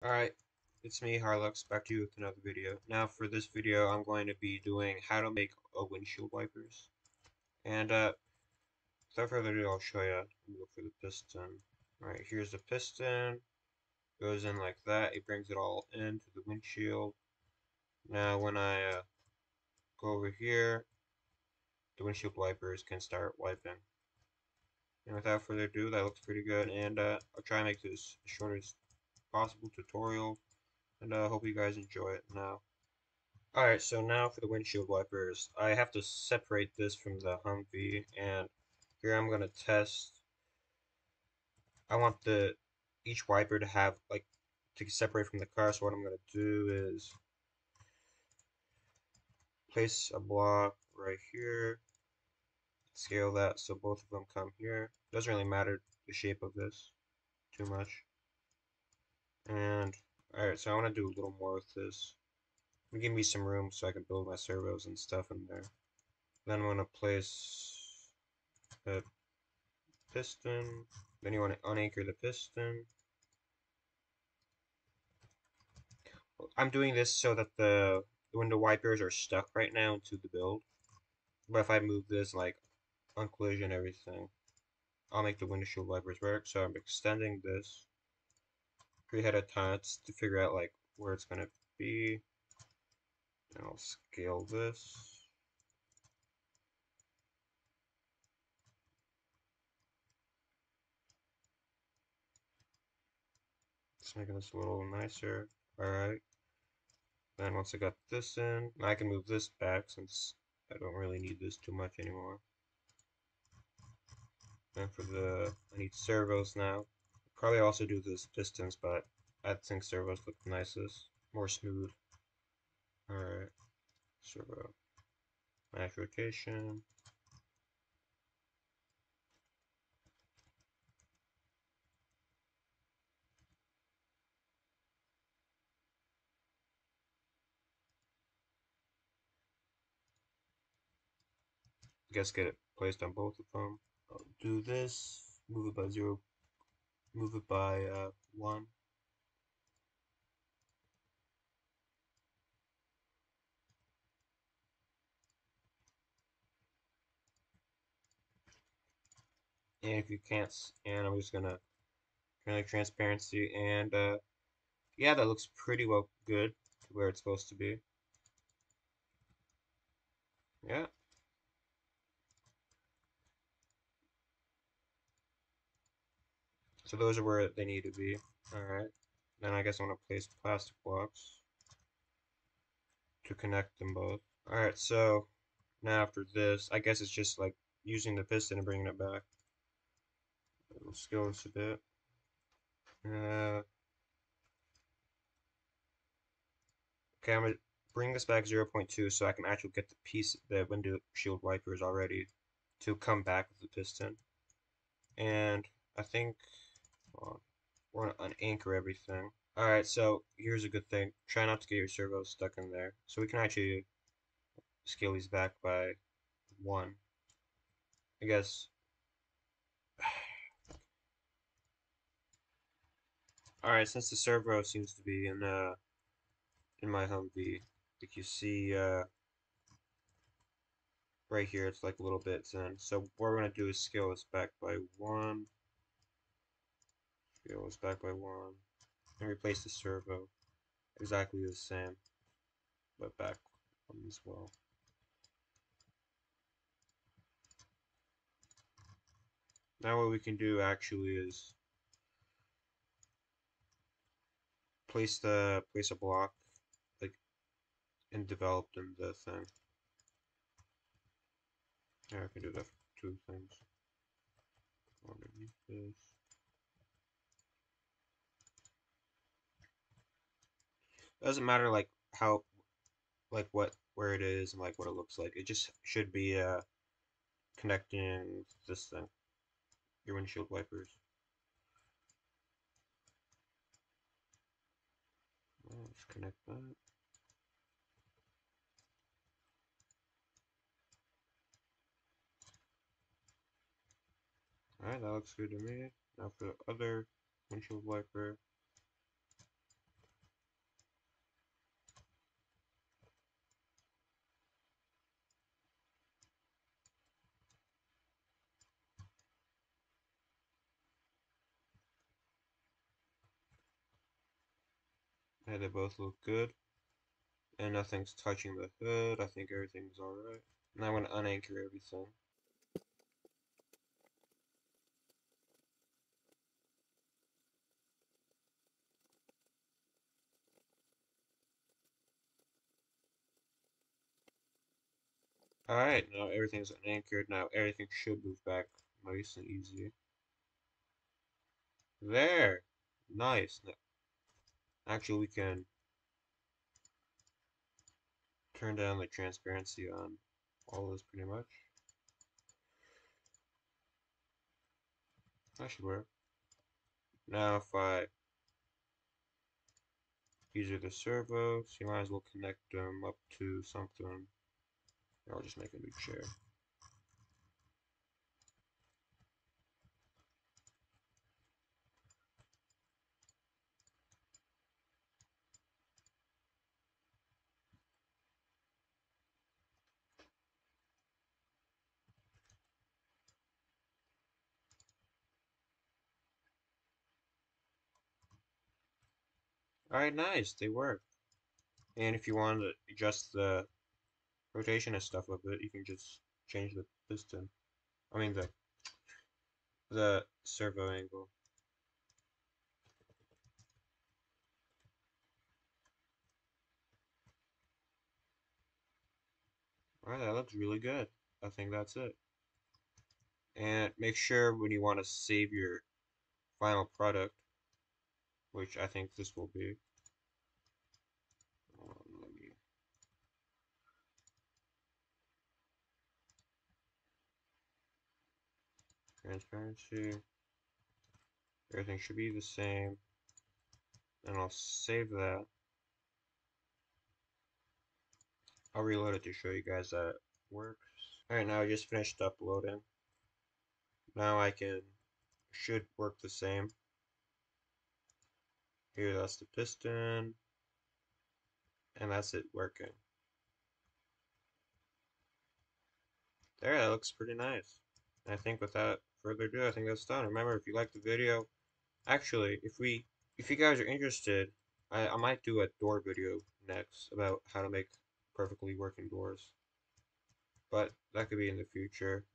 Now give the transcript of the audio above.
Alright, it's me, Harlux, back to you with another video. Now for this video, I'm going to be doing how to make a windshield wipers. And without further ado, I'll show you. Let me go for the piston. Alright, here's the piston. Goes in like that. It brings it all into the windshield. Now when I go over here, the windshield wipers can start wiping. And without further ado, that looks pretty good. And I'll try and make this as short as possible tutorial. And hope you guys enjoy it now. Alright, so now for the windshield wipers. I have to separate this from the Humvee, and here I'm going to test. I want each wiper to have, like, to separate from the car, so what I'm going to do is place a block right here, scale that so both of them come here. Doesn't really matter the shape of this too much. And, alright, so I want to do a little more with this. Give me some room so I can build my servos and stuff in there. Then I'm going to place a piston. Then you want to unanchor the piston. I'm doing this so that the window wipers are stuck right now into the build. But if I move this, like, on collision everything, I'll make the windshield wipers work. So I'm extending this pretty ahead of time to figure out, like, where it's going to be. And I'll scale this. Just making this a little nicer. Alright. Then once I got this in, I can move this back since I don't really need this too much anymore. Then I need servos now. Probably also do this pistons, but I think servos look nicest, more smooth. Alright, servo. Max rotation. Guess get it placed on both of them. I'll do this, move it by 0, move it by 1. And if you can't, and I'm just gonna turn on transparency, and yeah, that looks pretty well good to where it's supposed to be. Yeah. So those are where they need to be. Alright. Then I guess I want to place plastic blocks to connect them both. Alright, so now after this, I guess it's just like using the piston and bringing it back. We'll scale this a bit. Uh, okay, I'm going to bring this back 0.2 so I can actually get the window shield wipers already to come back with the piston. And I think, hold on, we're going to unanchor everything. Alright, so here's a good thing. Try not to get your servos stuck in there. So we can actually scale these back by 1. I guess. Alright, since the servo seems to be in my Humvee, like you see right here, it's like a little bit in. So what we're going to do is scale this back by 1, scale this back by 1, and replace the servo exactly the same, but back 1 as well. Now what we can do actually is place a block like and developed in the thing. Yeah, I can do that for 2 things. Underneath this. Doesn't matter like how where it is and like what it looks like. It just should be connecting this thing, your windshield wipers. Let's connect that. Alright, that looks good to me. Now for the other windshield wiper. Yeah, they both look good. And nothing's touching the hood. I think everything's alright. Now I'm going to unanchor everything. Alright, now everything's unanchored. Now everything should move back nice and easy. There! Nice. Actually, we can turn down the transparency on all this pretty much. That should work. Now if I use the servo, so you might as well connect them up to something. I'll just make a new chair. Alright, nice, they work. And if you want to adjust the rotation and stuff of it, you can just change the piston. I mean the servo angle. Alright, that looks really good. I think that's it. And make sure when you want to save your final product, which I think this will be. Let me transparency. Everything should be the same. And I'll save that. I'll reload it to show you guys that it works. Alright, now I just finished uploading. Now I should work the same. Here, that's the piston. And that's it working. There, that looks pretty nice. And I think without further ado, I think that's done. Remember, if you liked the video, actually, if you guys are interested, I might do a door video next about how to make perfectly working doors. But that could be in the future.